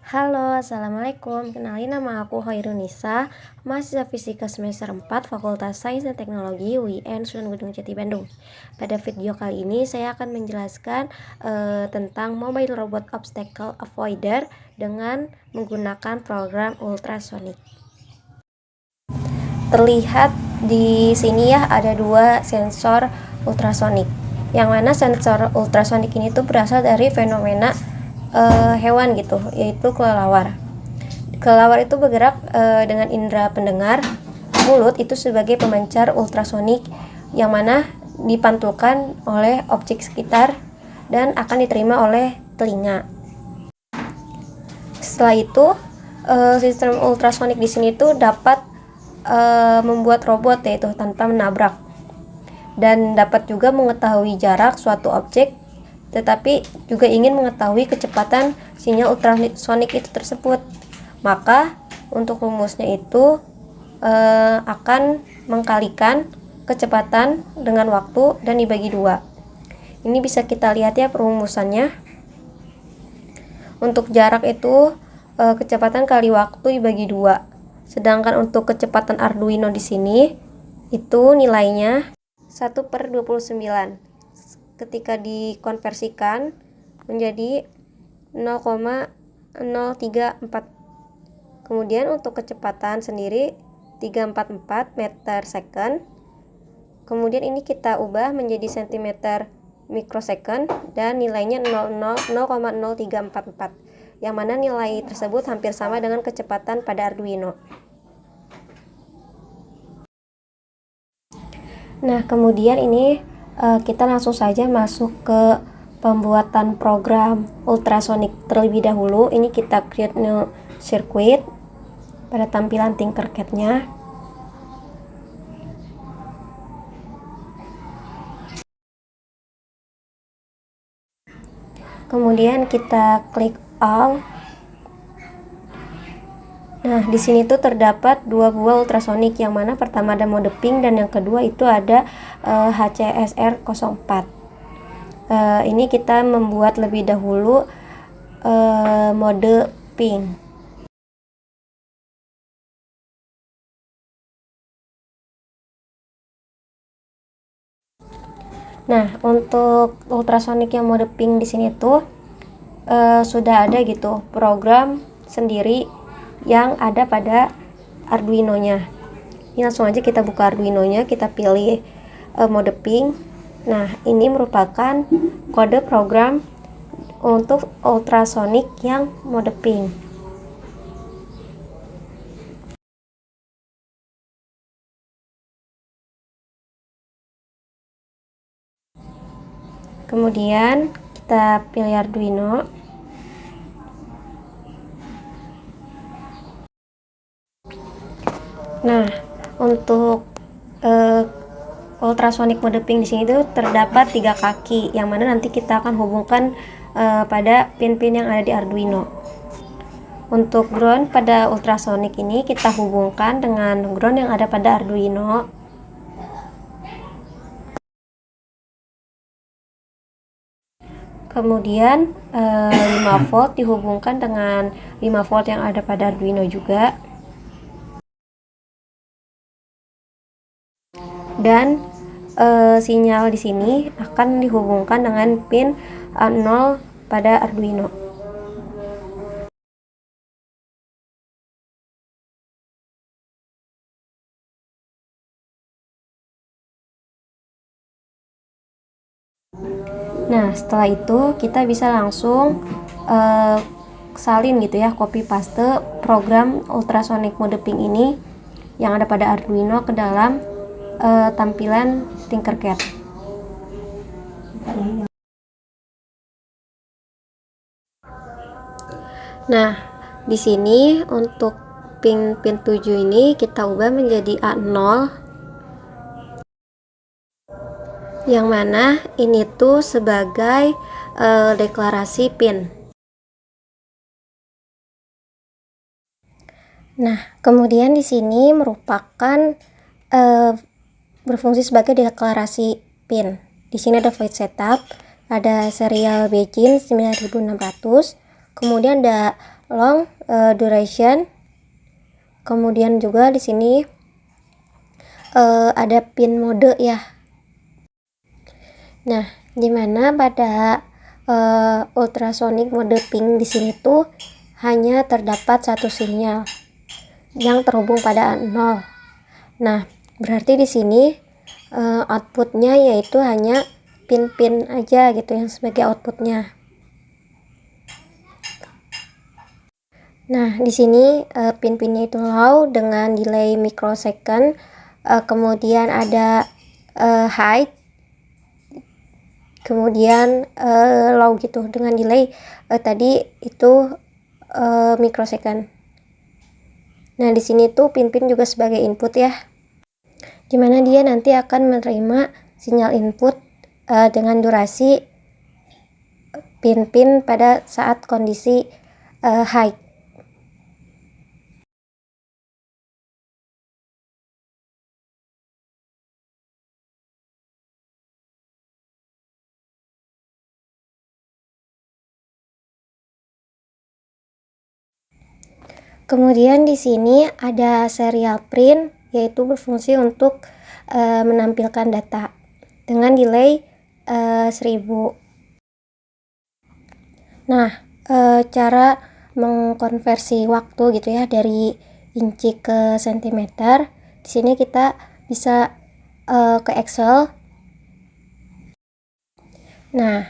Halo, Assalamualaikum. Kenalin, nama aku Hoirunisa, mahasiswa Fisika semester 4 Fakultas Sains dan Teknologi UIN Sunan Gunung Jati Bandung. Pada video kali ini saya akan menjelaskan tentang Mobile Robot Obstacle Avoider dengan menggunakan program ultrasonic. Terlihat di sini ya, ada dua sensor ultrasonic. Yang mana sensor ultrasonic ini tuh berasal dari fenomena hewan gitu, yaitu kelelawar. Kelelawar itu bergerak dengan indera pendengar. Mulut itu sebagai pemancar ultrasonik yang mana dipantulkan oleh objek sekitar dan akan diterima oleh telinga. Setelah itu sistem ultrasonik di sini tuh dapat membuat robot yaitu tanpa menabrak, dan dapat juga mengetahui jarak suatu objek, tetapi juga ingin mengetahui kecepatan sinyal ultrasonik itu tersebut. Maka untuk rumusnya itu akan mengkalikan kecepatan dengan waktu dan dibagi dua. Ini bisa kita lihat ya perumusannya. Untuk jarak itu kecepatan kali waktu dibagi dua. Sedangkan untuk kecepatan Arduino di sini itu nilainya 1/29. Ketika dikonversikan menjadi 0,034. Kemudian untuk kecepatan sendiri 344 meter second. Kemudian ini kita ubah menjadi cm microsecond dan nilainya 0,0344, yang mana nilai tersebut hampir sama dengan kecepatan pada Arduino. Nah, kemudian ini kita langsung saja masuk ke pembuatan program ultrasonic terlebih dahulu. Ini kita create new circuit pada tampilan Tinkercad-nya. Kemudian kita klik all. Nah, di sini tuh terdapat dua buah ultrasonic, yang mana pertama ada mode pink dan yang kedua itu ada HCSR04. Ini kita membuat lebih dahulu mode pink. Nah, untuk ultrasonic yang mode pink di sini tuh sudah ada gitu program sendiri yang ada pada Arduino-nya. Ini langsung aja kita buka Arduino-nya, kita pilih mode pink. Nah, ini merupakan kode program untuk ultrasonic yang mode pink. Kemudian kita pilih Arduino. Nah, untuk ultrasonic mode pink di sini tuh terdapat 3 kaki, yang mana nanti kita akan hubungkan pada pin-pin yang ada di Arduino. Untuk ground pada ultrasonic ini kita hubungkan dengan ground yang ada pada Arduino. Kemudian 5 volt dihubungkan dengan 5 volt yang ada pada Arduino juga. Dan sinyal di sini akan dihubungkan dengan pin 0 pada Arduino. Nah, setelah itu kita bisa langsung salin gitu ya, copy paste program ultrasonic mode pink ini yang ada pada Arduino ke dalam tampilan Tinkercad. Nah, di sini untuk pin 7 ini kita ubah menjadi A0, yang mana ini tuh sebagai deklarasi pin. Nah, kemudian di sini merupakan berfungsi sebagai deklarasi pin. Di sini ada void setup, ada serial Begin 9600, Kemudian ada long duration. Kemudian juga di sini ada pin mode ya. Nah, dimana pada ultrasonic mode ping di sini tuh hanya terdapat satu sinyal yang terhubung pada 0. Nah, berarti di sini outputnya yaitu hanya pin-pin aja gitu yang sebagai outputnya. Nah, di sini pin-pinnya itu low dengan delay microsecond, kemudian ada high, kemudian low gitu dengan delay tadi itu microsecond. Nah, di sini tuh pin-pin juga sebagai input ya, dimana dia nanti akan menerima sinyal input dengan durasi pin-pin pada saat kondisi high. Kemudian di sini ada serial print, yaitu berfungsi untuk menampilkan data dengan delay 1000. Nah, cara mengkonversi waktu gitu ya dari inci ke sentimeter. Di sini kita bisa ke Excel. Nah,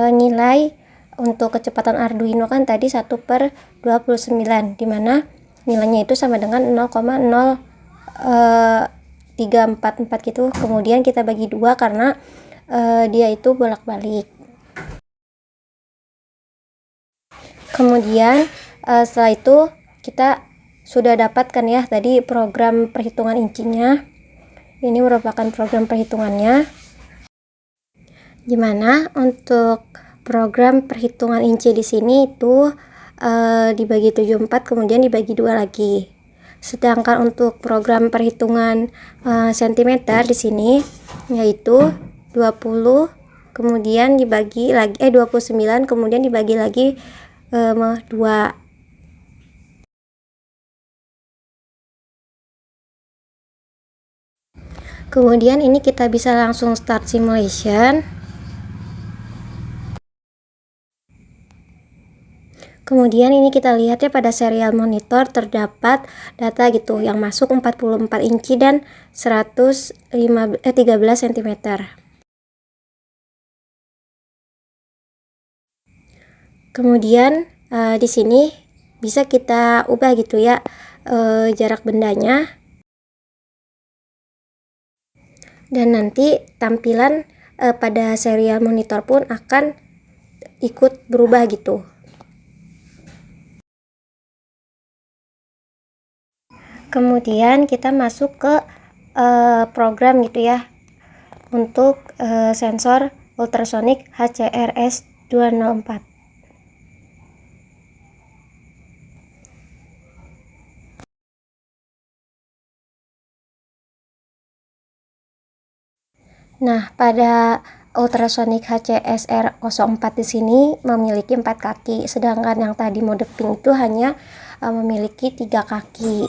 nilai untuk kecepatan Arduino kan tadi 1/29, dimana nilainya itu sama dengan 0,0344 gitu. Kemudian kita bagi 2 karena dia itu bolak-balik. Kemudian setelah itu kita sudah dapatkan ya tadi program perhitungan incinya. Ini merupakan program perhitungannya, dimana untuk program perhitungan inci di sini itu dibagi 74 kemudian dibagi 2 lagi. Sedangkan untuk program perhitungan sentimeter di sini yaitu 20 kemudian dibagi lagi 29 kemudian dibagi lagi 2. Kemudian ini kita bisa langsung start simulation. Kemudian ini kita lihat ya pada serial monitor terdapat data gitu yang masuk 44 inci dan 13 cm. Kemudian di sini bisa kita ubah gitu ya jarak bendanya. Dan nanti tampilan pada serial monitor pun akan ikut berubah gitu. Kemudian kita masuk ke program gitu ya untuk sensor ultrasonic HCRS 204. Nah, pada ultrasonic HCSR04 di sini memiliki 4 kaki, sedangkan yang tadi mode pink itu hanya memiliki 3 kaki.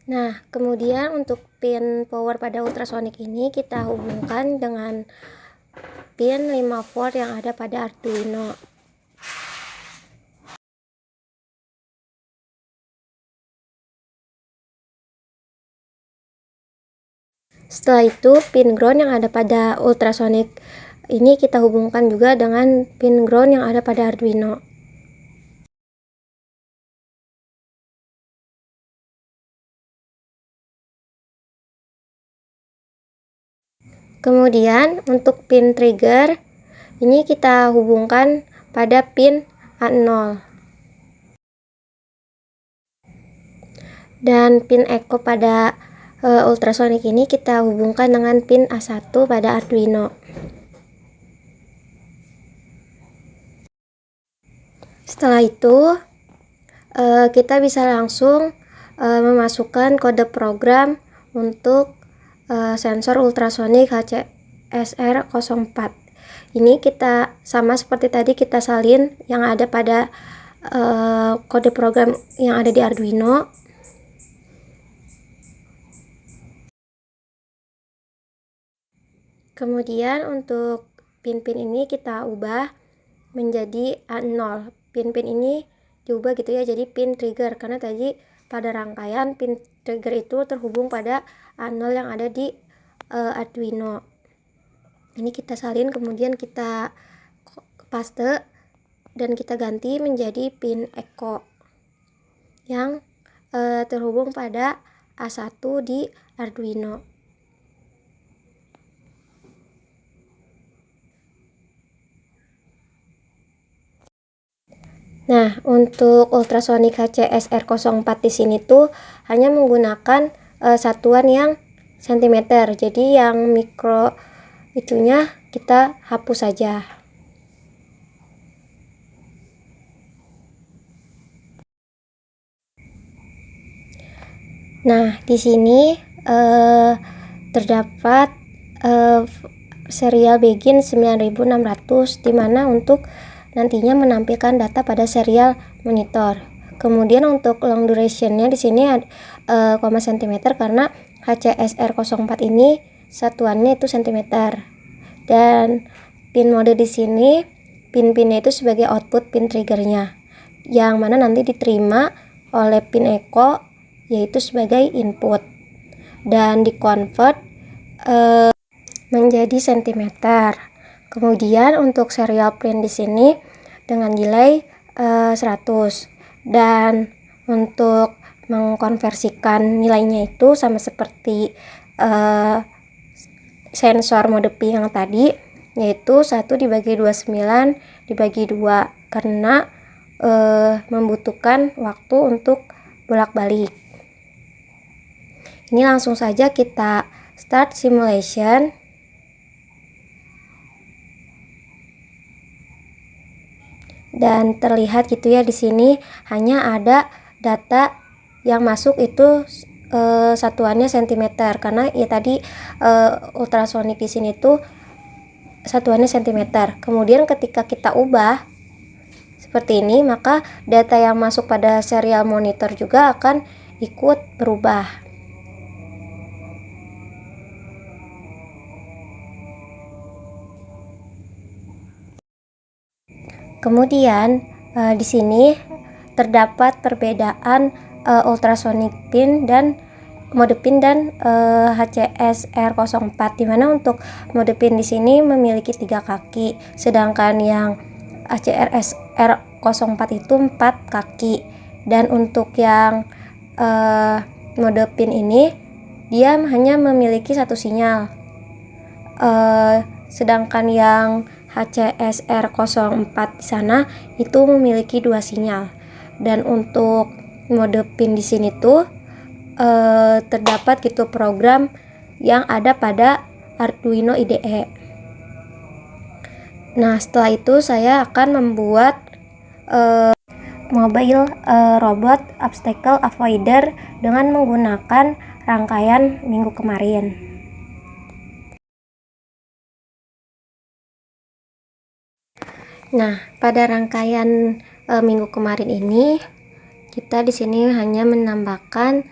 Nah, kemudian untuk pin power pada ultrasonic ini kita hubungkan dengan pin 5 volt yang ada pada Arduino. Setelah itu pin ground yang ada pada ultrasonic ini kita hubungkan juga dengan pin ground yang ada pada Arduino. Kemudian untuk pin trigger ini kita hubungkan pada pin A0. Dan pin echo pada ultrasonic ini kita hubungkan dengan pin A1 pada Arduino. Setelah itu kita bisa langsung memasukkan kode program untuk sensor ultrasonik HCSR04. Ini kita sama seperti tadi, kita salin yang ada pada kode program yang ada di Arduino. Kemudian untuk pin-pin ini kita ubah menjadi A0. Pin-pin ini diubah gitu ya, jadi pin trigger, karena tadi pada rangkaian pin trigger itu terhubung pada A0 yang ada di Arduino. Ini kita salin, kemudian kita paste dan kita ganti menjadi pin echo yang terhubung pada A1 di Arduino. Nah, untuk ultrasonic HCSR04 di sini tuh hanya menggunakan satuan yang sentimeter. Jadi yang mikro itunya kita hapus saja. Nah, di sini terdapat serial begin 9600, di mana untuk nantinya menampilkan data pada serial monitor. Kemudian untuk long durationnya di sini ada koma sentimeter, karena HCSR04 ini satuannya itu sentimeter. Dan pin mode di sini, pin-pinnya itu sebagai output pin triggernya, yang mana nanti diterima oleh pin echo yaitu sebagai input dan dikonvert menjadi sentimeter. Kemudian untuk serial print di sini dengan delay 100, dan untuk mengkonversikan nilainya itu sama seperti sensor mode P yang tadi, yaitu 1 dibagi 29 dibagi 2, karena membutuhkan waktu untuk bolak-balik. Ini langsung saja kita start simulation. Dan terlihat gitu ya, di sini hanya ada data yang masuk itu satuannya sentimeter, karena ya tadi ultrasonic di sini tuh satuannya sentimeter. Kemudian ketika kita ubah seperti ini, maka data yang masuk pada serial monitor juga akan ikut berubah. Kemudian di sini terdapat perbedaan ultrasonic pin dan mode pin dan HCSR04, di mana untuk mode pin di sini memiliki 3 kaki, sedangkan yang HCSR04 itu 4 kaki. Dan untuk yang mode pin ini dia hanya memiliki 1 sinyal, sedangkan yang HCSR04 di sana itu memiliki 2 sinyal. Dan untuk mode pin di sini tuh terdapat gitu program yang ada pada Arduino IDE. Nah, setelah itu saya akan membuat mobile robot obstacle avoider dengan menggunakan rangkaian minggu kemarin. Nah, pada rangkaian minggu kemarin ini kita di sini hanya menambahkan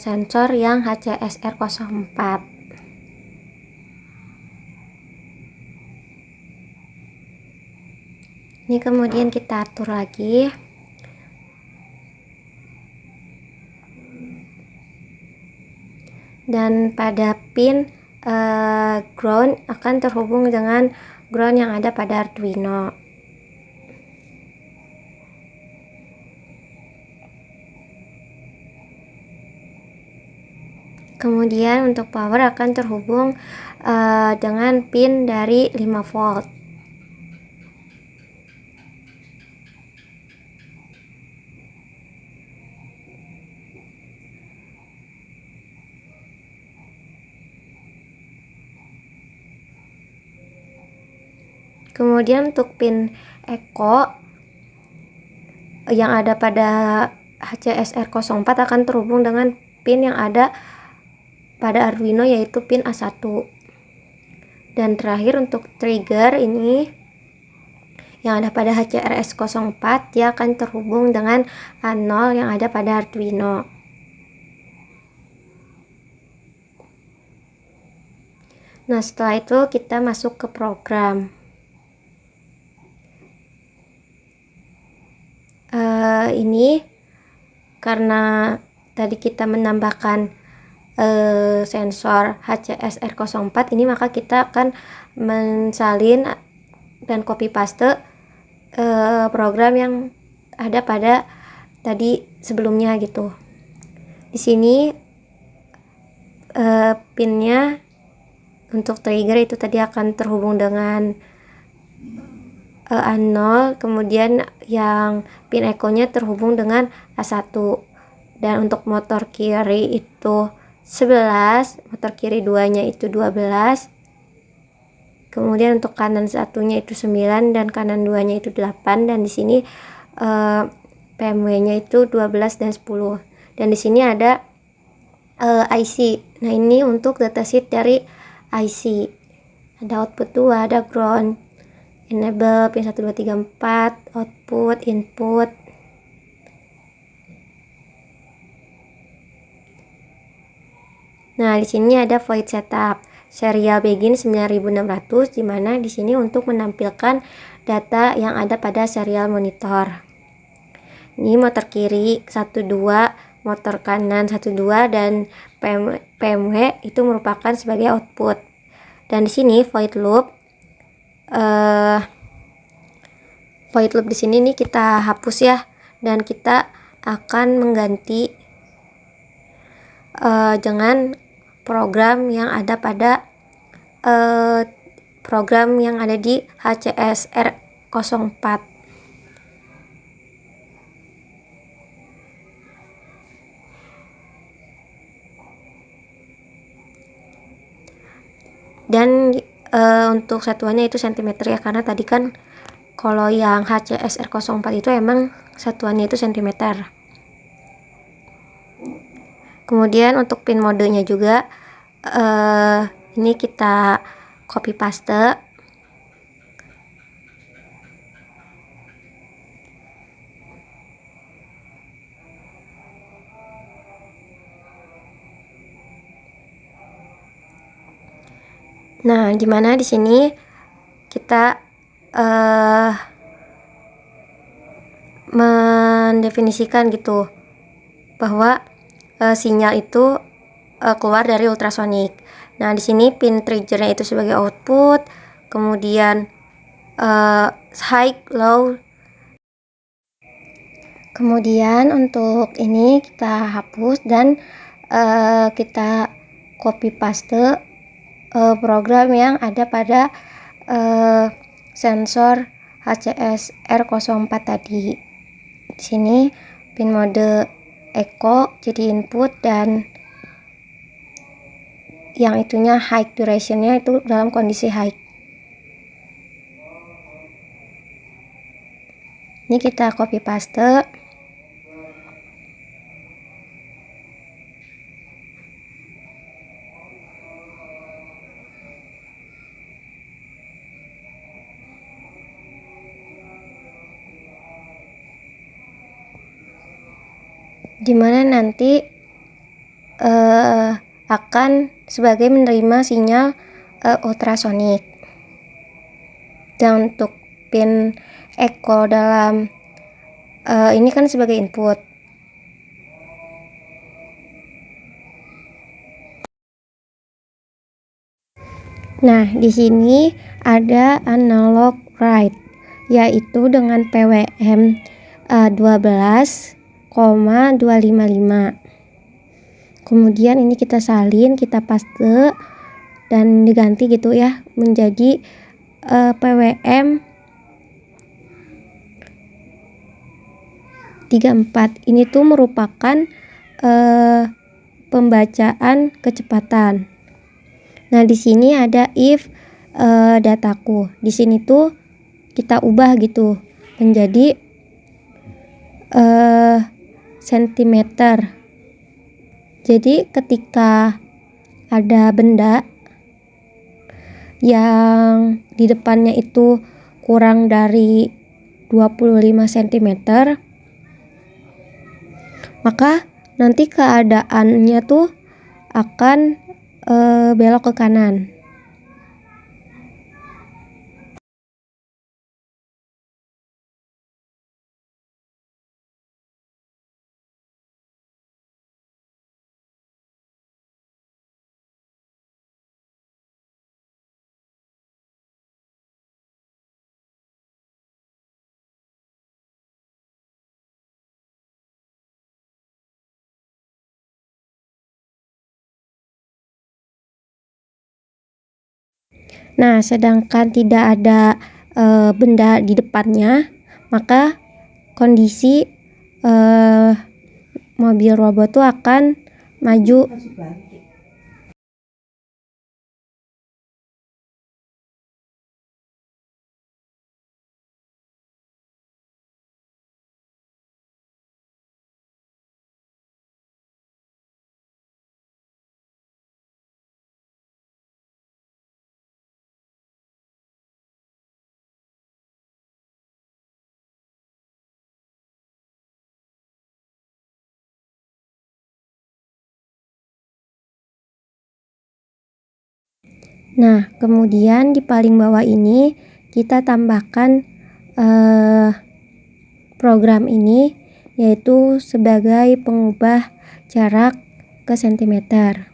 sensor yang HCSR04. Ini kemudian kita atur lagi. Dan pada pin ground akan terhubung dengan ground yang ada pada Arduino. Kemudian untuk power akan terhubung dengan pin dari 5 volt. Kemudian untuk pin echo yang ada pada HCSR04 akan terhubung dengan pin yang ada pada Arduino, yaitu pin A1. Dan terakhir untuk trigger ini yang ada pada HCRS04, dia akan terhubung dengan A0 yang ada pada Arduino. Nah, setelah itu kita masuk ke program. Ini karena tadi kita menambahkan sensor HCSR04 ini, maka kita akan mensalin dan copy paste program yang ada pada tadi sebelumnya gitu. Di sini pinnya untuk trigger itu tadi akan terhubung dengan A0, kemudian yang pin echo-nya terhubung dengan A1. Dan untuk motor kiri itu 11, motor kiri 2-nya itu 12. Kemudian untuk kanan satunya itu 9 dan kanan 2-nya itu 8, dan di sini PMW-nya itu 12 dan 10. Dan di sini ada IC. Nah, ini untuk datasheet dari IC. Ada output 2, ada ground, enable, pin 1 2 3 4, output, input. Nah, di sini ada void setup, serial begin 9600, di mana di sini untuk menampilkan data yang ada pada serial monitor. Ini motor kiri 12, motor kanan 12, dan PMW itu merupakan sebagai output. Dan di sini void loop di sini nih kita hapus ya, dan kita akan mengganti dengan program yang ada pada program yang ada di HCSR04. Dan untuk satuannya itu cm ya, karena tadi kan kalau yang HCSR04 itu emang satuannya itu cm. Kemudian untuk pin modenya juga ini kita copy paste. Nah, gimana di sini kita mendefinisikan gitu bahwa sinyal itu keluar dari ultrasonic. Nah, di sini pin triggernya itu sebagai output, kemudian high, low. Kemudian untuk ini kita hapus dan kita copy paste program yang ada pada sensor HCSR04 tadi. Di sini pin mode echo jadi input, dan yang itunya high, durationnya itu dalam kondisi high. Ini kita copy paste. Dimana nanti akan sebagai menerima sinyal ultrasonic. Dan untuk pin echo dalam ini kan sebagai input. Nah, di sini ada analog write, yaitu dengan PWM 12,255. Kemudian ini kita salin, kita paste dan diganti gitu ya menjadi PWM 34. Ini tuh merupakan pembacaan kecepatan. Nah, di sini ada if dataku. Di sini tuh kita ubah gitu menjadi sentimeter. Jadi ketika ada benda yang di depannya itu kurang dari 25 cm, maka nanti keadaannya tuh akan belok ke kanan. Nah, sedangkan tidak ada benda di depannya, maka kondisi mobil robot itu akan maju. Nah, kemudian di paling bawah ini kita tambahkan program ini, yaitu sebagai pengubah jarak ke sentimeter.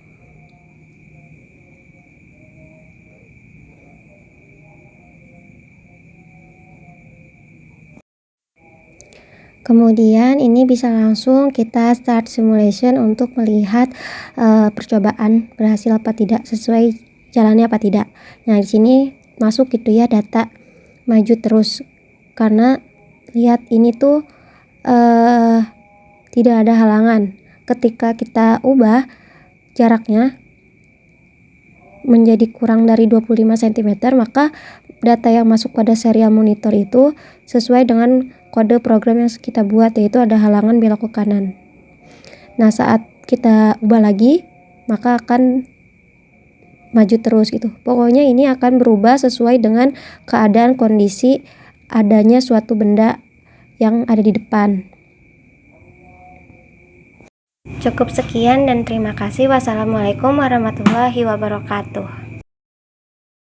Kemudian ini bisa langsung kita start simulation untuk melihat percobaan berhasil apa tidak, sesuai jalannya apa tidak. Nah, di sini masuk gitu ya data maju terus, karena lihat ini tuh tidak ada halangan. Ketika kita ubah jaraknya menjadi kurang dari 25 cm, maka data yang masuk pada serial monitor itu sesuai dengan kode program yang kita buat, yaitu ada halangan belok ke kanan. Nah, saat kita ubah lagi, maka akan maju terus gitu. Pokoknya ini akan berubah sesuai dengan keadaan kondisi adanya suatu benda yang ada di depan. Cukup sekian dan terima kasih. Wassalamualaikum warahmatullahi wabarakatuh.